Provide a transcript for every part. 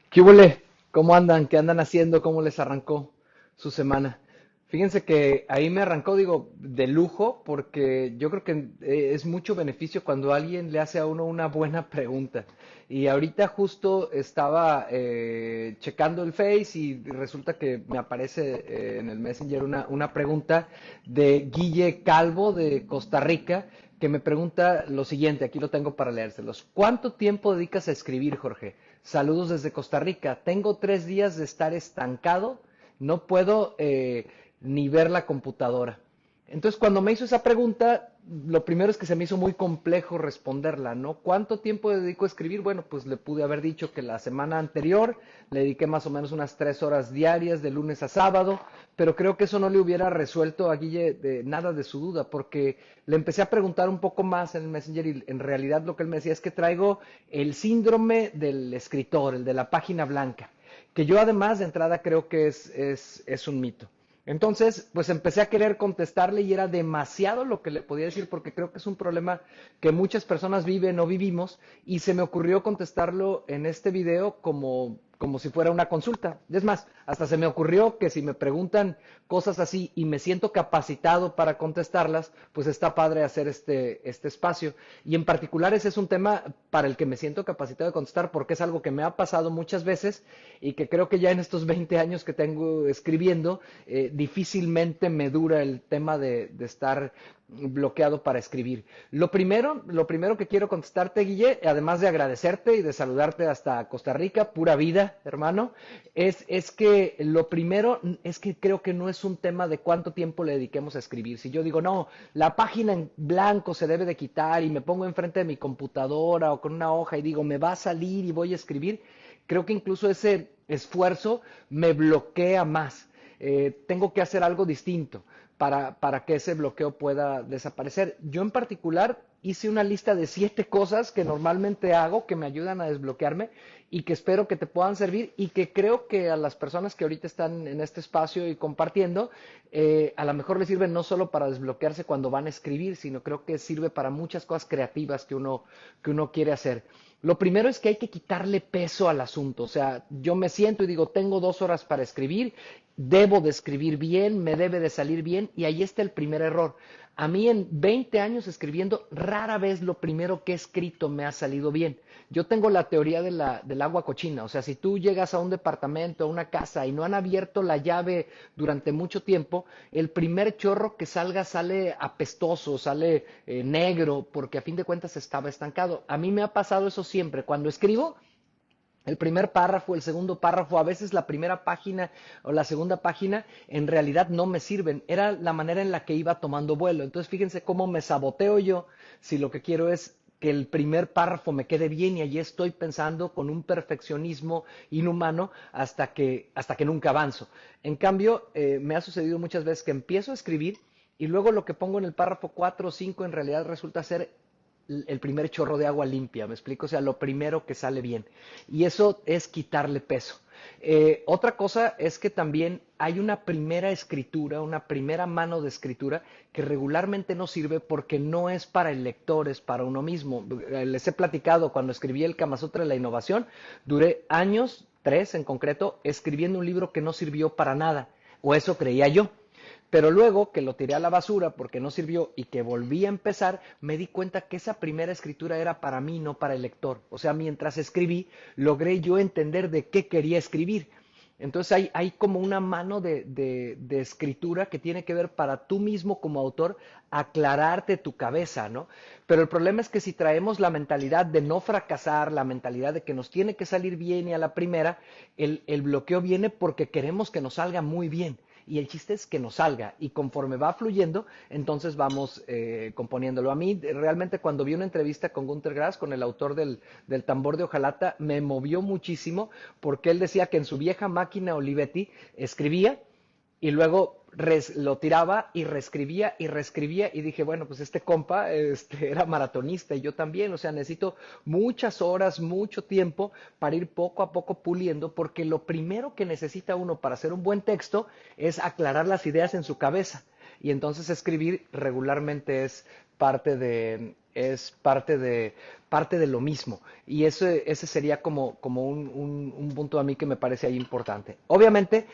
¿Qué huele? ¿Cómo andan? ¿Qué andan haciendo? ¿Cómo les arrancó su semana? Fíjense que ahí me arrancó, digo, de lujo, porque yo creo que es mucho beneficio cuando alguien le hace a uno una buena pregunta. Y ahorita justo estaba checando el Face y resulta que me aparece en el Messenger una pregunta de Guille Calvo de Costa Rica, que me pregunta lo siguiente, aquí lo tengo para leérselos. ¿Cuánto tiempo dedicas a escribir, Jorge? Saludos desde Costa Rica. Tengo 3 días de estar estancado, no puedo ni ver la computadora. Entonces, cuando me hizo esa pregunta, lo primero es que se me hizo muy complejo responderla, ¿no? ¿Cuánto tiempo dedico a escribir? Bueno, pues le pude haber dicho que la semana anterior le dediqué más o menos unas 3 horas diarias de lunes a sábado, pero creo que eso no le hubiera resuelto a Guille de nada de su duda, porque le empecé a preguntar un poco más en el Messenger y en realidad lo que él me decía es que traigo el síndrome del escritor, el de la página blanca, que yo además de entrada creo que es un mito. Entonces, pues empecé a querer contestarle y era demasiado lo que le podía decir porque creo que es un problema que muchas personas viven o vivimos y se me ocurrió contestarlo en este video como si fuera una consulta. Es más, hasta se me ocurrió que si me preguntan cosas así y me siento capacitado para contestarlas, pues está padre hacer este espacio. Y en particular ese es un tema para el que me siento capacitado de contestar porque es algo que me ha pasado muchas veces y que creo que ya en estos 20 años que tengo escribiendo, difícilmente me dura el tema de estar bloqueado para escribir. Lo primero que quiero contestarte, Guille, además de agradecerte y de saludarte hasta Costa Rica, pura vida, hermano, es que lo primero es que creo que no es un tema de cuánto tiempo le dediquemos a escribir. Si yo digo, no, la página en blanco se debe de quitar y me pongo enfrente de mi computadora o con una hoja y digo, me va a salir y voy a escribir, creo que incluso ese esfuerzo me bloquea más. Tengo que hacer algo distinto para que ese bloqueo pueda desaparecer. Yo en particular hice una lista de 7 cosas que normalmente hago que me ayudan a desbloquearme y que espero que te puedan servir y que creo que a las personas que ahorita están en este espacio y compartiendo, a lo mejor les sirve no solo para desbloquearse cuando van a escribir, sino creo que sirve para muchas cosas creativas que uno quiere hacer. Lo primero es que hay que quitarle peso al asunto. O sea, yo me siento y digo, tengo 2 horas para escribir, debo de escribir bien, me debe de salir bien, y ahí está el primer error. A mí en 20 años escribiendo, rara vez lo primero que he escrito me ha salido bien. Yo tengo la teoría del agua cochina. O sea, si tú llegas a un departamento, a una casa y no han abierto la llave durante mucho tiempo, el primer chorro que salga sale apestoso, sale negro, porque a fin de cuentas estaba estancado. A mí me ha pasado eso siempre. Cuando escribo, el primer párrafo, el segundo párrafo, a veces la primera página o la segunda página en realidad no me sirven. Era la manera en la que iba tomando vuelo. Entonces fíjense cómo me saboteo yo si lo que quiero es que el primer párrafo me quede bien y allí estoy pensando con un perfeccionismo inhumano hasta que nunca avanzo. En cambio, me ha sucedido muchas veces que empiezo a escribir y luego lo que pongo en el párrafo 4 o 5 en realidad resulta ser el primer chorro de agua limpia, ¿me explico? O sea, lo primero que sale bien. Y eso es quitarle peso. Otra cosa es que también hay una primera escritura, una primera mano de escritura que regularmente no sirve porque no es para el lector, es para uno mismo. Les he platicado, cuando escribí el Kama Sutra de la Innovación, duré años, 3 en concreto, escribiendo un libro que no sirvió para nada, o eso creía yo. Pero luego que lo tiré a la basura porque no sirvió y que volví a empezar, me di cuenta que esa primera escritura era para mí, no para el lector. O sea, mientras escribí, logré yo entender de qué quería escribir. Entonces hay como una mano de escritura que tiene que ver para tú mismo como autor aclararte tu cabeza, ¿no? Pero el problema es que si traemos la mentalidad de no fracasar, la mentalidad de que nos tiene que salir bien y a la primera, el bloqueo viene porque queremos que nos salga muy bien y el chiste es que nos salga y conforme va fluyendo, entonces vamos componiéndolo. A mí realmente cuando vi una entrevista con Günter Grass, con el autor del Tambor de Hojalata, me movió muchísimo porque él decía que en su vieja máquina Olivetti escribía y luego lo tiraba y reescribía y dije, bueno, pues este compa era maratonista y yo también, o sea, necesito muchas horas, mucho tiempo para ir poco a poco puliendo, porque lo primero que necesita uno para hacer un buen texto es aclarar las ideas en su cabeza. Y entonces escribir regularmente es parte de lo mismo. Y ese sería como un punto a mí que me parece ahí importante. Obviamente,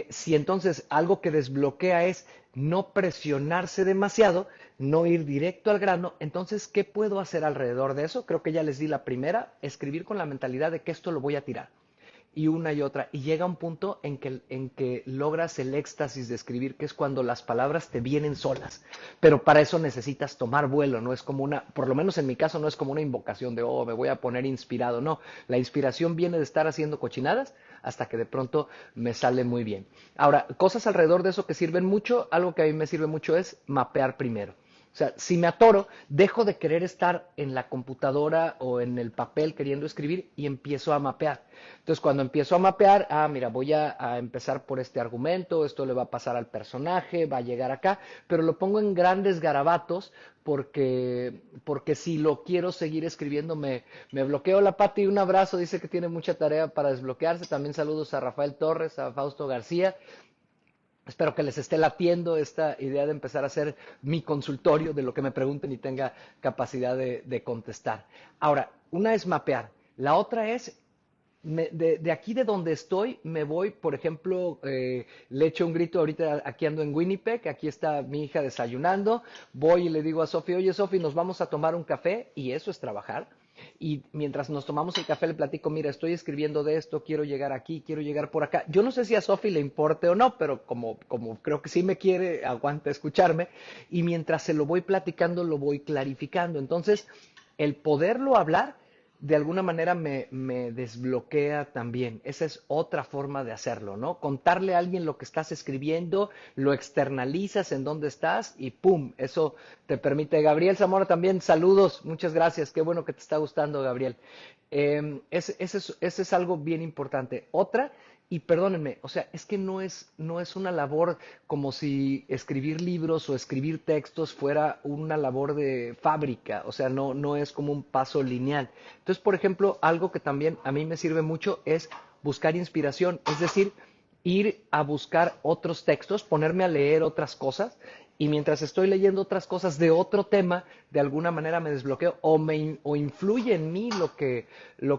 si entonces algo que desbloquea es no presionarse demasiado, no ir directo al grano, entonces, ¿qué puedo hacer alrededor de eso? Creo que ya les di la primera, escribir con la mentalidad de que esto lo voy a tirar y una y otra, y llega un punto en que logras el éxtasis de escribir, que es cuando las palabras te vienen solas, pero para eso necesitas tomar vuelo, no es como una, por lo menos en mi caso no es como una invocación de, oh, me voy a poner inspirado, no, la inspiración viene de estar haciendo cochinadas hasta que de pronto me sale muy bien. Ahora, cosas alrededor de eso que sirven mucho, algo que a mí me sirve mucho es mapear primero. O sea, si me atoro, dejo de querer estar en la computadora o en el papel queriendo escribir y empiezo a mapear. Entonces, cuando empiezo a mapear, mira, voy a empezar por este argumento, esto le va a pasar al personaje, va a llegar acá, pero lo pongo en grandes garabatos porque si lo quiero seguir escribiendo me bloqueo. La Pati, un abrazo, dice que tiene mucha tarea para desbloquearse. También saludos a Rafael Torres, a Fausto García. Espero que les esté latiendo esta idea de empezar a hacer mi consultorio de lo que me pregunten y tenga capacidad de contestar. Ahora, una es mapear. La otra es, de aquí de donde estoy, me voy, por ejemplo, le echo un grito, ahorita aquí ando en Winnipeg, aquí está mi hija desayunando, voy y le digo a Sofi, oye Sofi, nos vamos a tomar un café, y eso es trabajar. Y mientras nos tomamos el café le platico, mira, estoy escribiendo de esto, quiero llegar aquí, quiero llegar por acá. Yo no sé si a Sofi le importe o no, pero como creo que sí me quiere, aguanta escucharme. Y mientras se lo voy platicando, lo voy clarificando. Entonces, el poderlo hablar de alguna manera me desbloquea también. Esa es otra forma de hacerlo, ¿no? Contarle a alguien lo que estás escribiendo, lo externalizas en dónde estás y ¡pum! Eso te permite. Gabriel Zamora también, saludos, muchas gracias, qué bueno que te está gustando, Gabriel. Ese es algo bien importante. Otra, y perdónenme, o sea, es que no es una labor como si escribir libros o escribir textos fuera una labor de fábrica, o sea, no es como un paso lineal. Entonces, por ejemplo, algo que también a mí me sirve mucho es buscar inspiración, es decir, ir a buscar otros textos, ponerme a leer otras cosas y mientras estoy leyendo otras cosas de otro tema, de alguna manera me desbloqueo o influye en mí lo que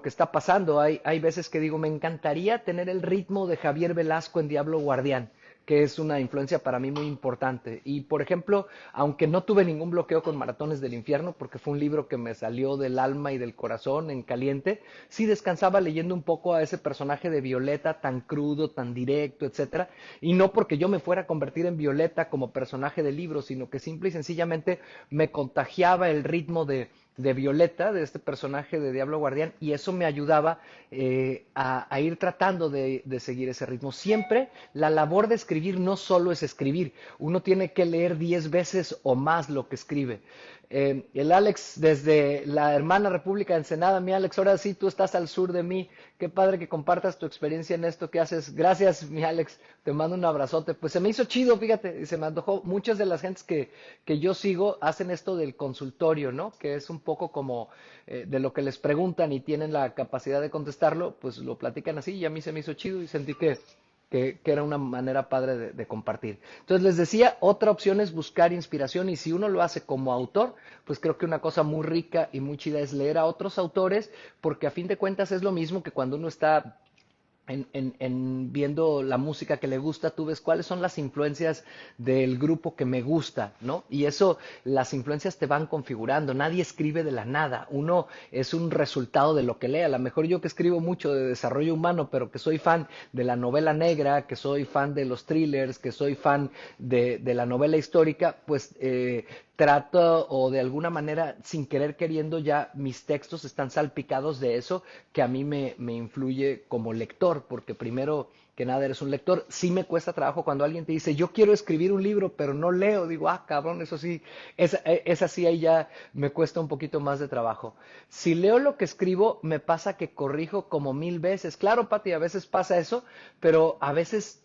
está pasando. Hay veces que digo, me encantaría tener el ritmo de Javier Velasco en Diablo Guardián, que es una influencia para mí muy importante. Y por ejemplo, aunque no tuve ningún bloqueo con Maratones del Infierno, porque fue un libro que me salió del alma y del corazón en caliente, sí descansaba leyendo un poco a ese personaje de Violeta tan crudo, tan directo, etcétera. Y no porque yo me fuera a convertir en Violeta como personaje del libro, sino que simple y sencillamente me contagiaba el ritmo de Violeta, de este personaje de Diablo Guardián, y eso me ayudaba a ir tratando de seguir ese ritmo. Siempre la labor de escribir no solo es escribir, uno tiene que leer 10 veces o más lo que escribe. El Alex desde la hermana República de Ensenada, mi Alex, ahora sí tú estás al sur de mí, qué padre que compartas tu experiencia en esto que haces. Gracias, mi Alex, te mando un abrazote. Pues se me hizo chido, fíjate, y se me antojó. Muchas de las gentes que yo sigo hacen esto del consultorio, ¿no? Que es un poco como de lo que les preguntan y tienen la capacidad de contestarlo, pues lo platican así y a mí se me hizo chido y sentí que era una manera padre de compartir. Entonces les decía, otra opción es buscar inspiración y si uno lo hace como autor, pues creo que una cosa muy rica y muy chida es leer a otros autores, porque a fin de cuentas es lo mismo que cuando uno está viendo la música que le gusta, tú ves cuáles son las influencias del grupo que me gusta, ¿no? Y eso, las influencias te van configurando, nadie escribe de la nada, uno es un resultado de lo que lee, a lo mejor yo que escribo mucho de desarrollo humano, pero que soy fan de la novela negra, que soy fan de los thrillers, que soy fan de la novela histórica, pues trato o de alguna manera, sin querer queriendo, ya mis textos están salpicados de eso que a mí me influye como lector, porque primero que nada eres un lector. Sí me cuesta trabajo cuando alguien te dice, yo quiero escribir un libro, pero no leo. Digo, cabrón, eso sí, es así, ahí ya me cuesta un poquito más de trabajo. Si leo lo que escribo, me pasa que corrijo como 1000 veces. Claro, Pati, a veces pasa eso, pero a veces,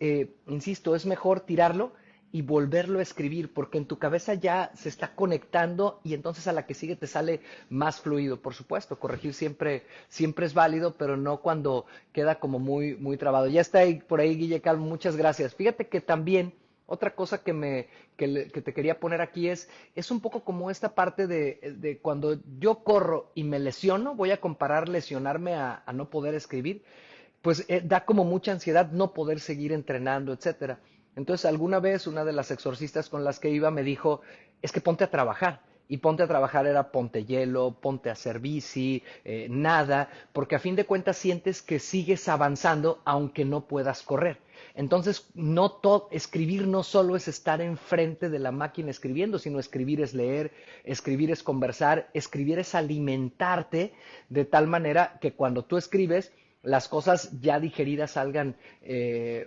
insisto, es mejor tirarlo y volverlo a escribir, porque en tu cabeza ya se está conectando y entonces a la que sigue te sale más fluido. Por supuesto, corregir siempre es válido, pero no cuando queda como muy, muy trabado. Ya está ahí, por ahí Guille Calvo, muchas gracias. Fíjate que también otra cosa que te quería poner aquí es un poco como esta parte de cuando yo corro y me lesiono, voy a comparar lesionarme a no poder escribir, pues da como mucha ansiedad no poder seguir entrenando, etcétera. Entonces, alguna vez una de las exorcistas con las que iba me dijo, es que ponte a trabajar. Y ponte a trabajar era ponte hielo, ponte a hacer bici, nada, porque a fin de cuentas sientes que sigues avanzando aunque no puedas correr. Entonces, no todo, escribir no solo es estar enfrente de la máquina escribiendo, sino escribir es leer, escribir es conversar, escribir es alimentarte de tal manera que cuando tú escribes, las cosas ya digeridas salgan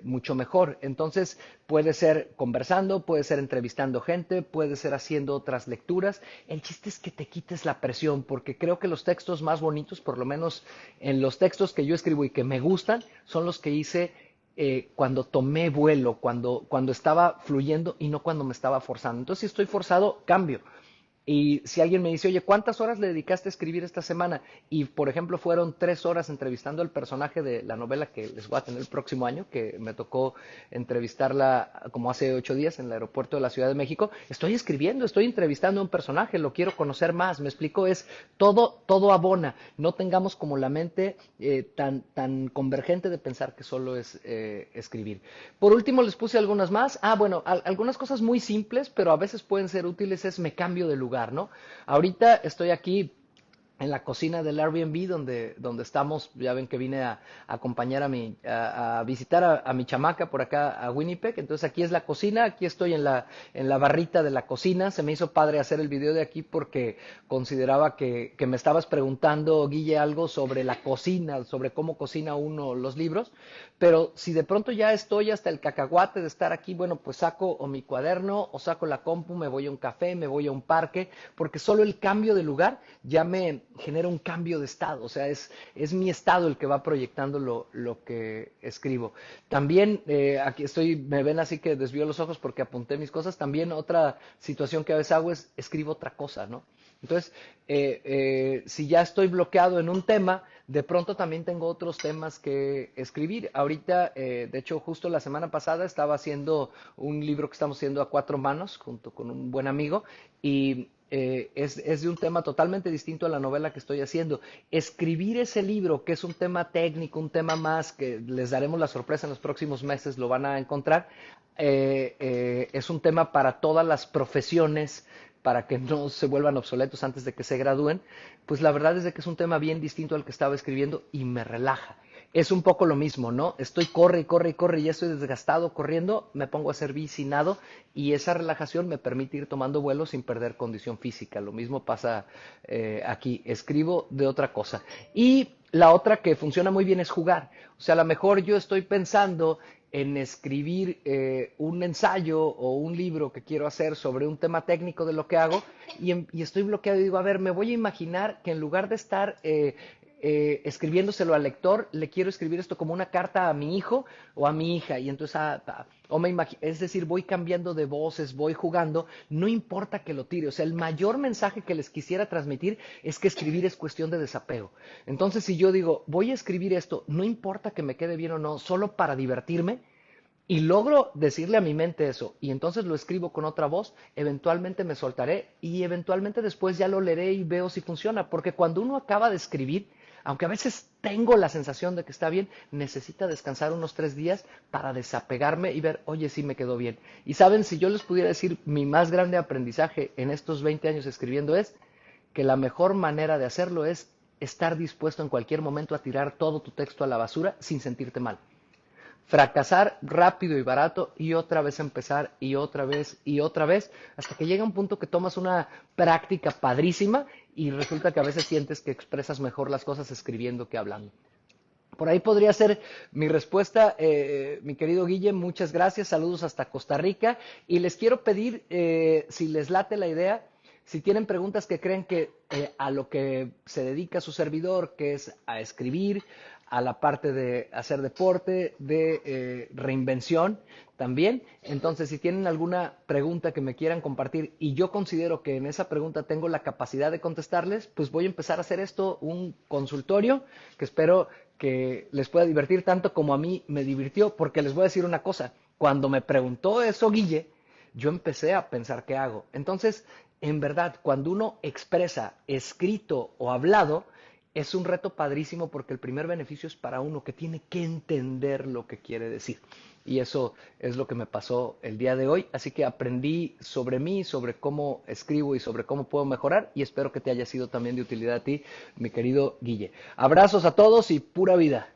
mucho mejor. Entonces puede ser conversando, puede ser entrevistando gente, puede ser haciendo otras lecturas. El chiste es que te quites la presión, porque creo que los textos más bonitos, por lo menos en los textos que yo escribo y que me gustan, son los que hice cuando tomé vuelo, cuando estaba fluyendo y no cuando me estaba forzando. Entonces si estoy forzado, cambio. Y si alguien me dice, oye, ¿cuántas horas le dedicaste a escribir esta semana? Y, por ejemplo, fueron 3 horas entrevistando al personaje de la novela que les voy a tener el próximo año, que me tocó entrevistarla como hace 8 días en el aeropuerto de la Ciudad de México. Estoy escribiendo, estoy entrevistando a un personaje, lo quiero conocer más, me explico, es todo abona. No tengamos como la mente tan convergente de pensar que solo es escribir. Por último, les puse algunas más. Bueno, algunas cosas muy simples, pero a veces pueden ser útiles, es me cambio de lugar, ¿no? Ahorita estoy aquí en la cocina del Airbnb donde estamos. Ya ven que vine a acompañar a visitar a mi chamaca por acá a Winnipeg. Entonces aquí es la cocina, aquí estoy en la barrita de la cocina. Se me hizo padre hacer el video de aquí porque consideraba que me estabas preguntando, Guille, algo sobre la cocina, sobre cómo cocina uno los libros. Pero si de pronto ya estoy hasta el cacahuate de estar aquí, bueno, pues saco o mi cuaderno o saco la compu, me voy a un café, me voy a un parque, porque solo el cambio de lugar ya me genera un cambio de estado. O sea, es mi estado el que va proyectando lo que escribo. También, aquí estoy, me ven así que desvío los ojos porque apunté mis cosas. También otra situación que a veces hago es escribo otra cosa, ¿no? Entonces, si ya estoy bloqueado en un tema, de pronto también tengo otros temas que escribir. Ahorita, de hecho, justo la semana pasada estaba haciendo un libro que estamos haciendo a 4 manos junto con un buen amigo y es de un tema totalmente distinto a la novela que estoy haciendo. Escribir ese libro, que es un tema técnico, un tema más que les daremos la sorpresa en los próximos meses, lo van a encontrar, es un tema para todas las profesiones, para que no se vuelvan obsoletos antes de que se gradúen. Pues la verdad es de que es un tema bien distinto al que estaba escribiendo y me relaja. Es un poco lo mismo, ¿no? Estoy corre y corre y corre y ya estoy desgastado corriendo, me pongo a hacer bici, nado y esa relajación me permite ir tomando vuelo sin perder condición física. Lo mismo pasa aquí, escribo de otra cosa. Y la otra que funciona muy bien es jugar. O sea, a lo mejor yo estoy pensando en escribir un ensayo o un libro que quiero hacer sobre un tema técnico de lo que hago y estoy bloqueado y digo, a ver, me voy a imaginar que en lugar de estar escribiéndoselo al lector, le quiero escribir esto como una carta a mi hijo o a mi hija y entonces, es decir, voy cambiando de voces, voy jugando, no importa que lo tire, o sea, el mayor mensaje que les quisiera transmitir es que escribir es cuestión de desapego. Entonces, si yo digo, voy a escribir esto, no importa que me quede bien o no, solo para divertirme, y logro decirle a mi mente eso, y entonces lo escribo con otra voz, eventualmente me soltaré y eventualmente después ya lo leeré y veo si funciona, porque cuando uno acaba de escribir, aunque a veces tengo la sensación de que está bien, necesita descansar unos 3 días para desapegarme y ver, oye, sí me quedó bien. Y saben, si yo les pudiera decir, mi más grande aprendizaje en estos 20 años escribiendo es que la mejor manera de hacerlo es estar dispuesto en cualquier momento a tirar todo tu texto a la basura sin sentirte mal. Fracasar rápido y barato y otra vez empezar y otra vez hasta que llega un punto que tomas una práctica padrísima y resulta que a veces sientes que expresas mejor las cosas escribiendo que hablando. Por ahí podría ser mi respuesta, mi querido Guille. Muchas gracias, saludos hasta Costa Rica y les quiero pedir, si les late la idea, si tienen preguntas que creen que a lo que se dedica su servidor, que es a escribir, a la parte de hacer deporte, de reinvención también. Entonces, si tienen alguna pregunta que me quieran compartir y yo considero que en esa pregunta tengo la capacidad de contestarles, pues voy a empezar a hacer esto un consultorio que espero que les pueda divertir tanto como a mí me divirtió, porque les voy a decir una cosa, Cuando me preguntó eso, Guille, yo empecé a pensar qué hago. Entonces, en verdad, cuando uno expresa escrito o hablado, es un reto padrísimo porque el primer beneficio es para uno que tiene que entender lo que quiere decir. Y eso es lo que me pasó el día de hoy. Así que aprendí sobre mí, sobre cómo escribo y sobre cómo puedo mejorar. Y espero que te haya sido también de utilidad a ti, mi querido Guille. Abrazos a todos y pura vida.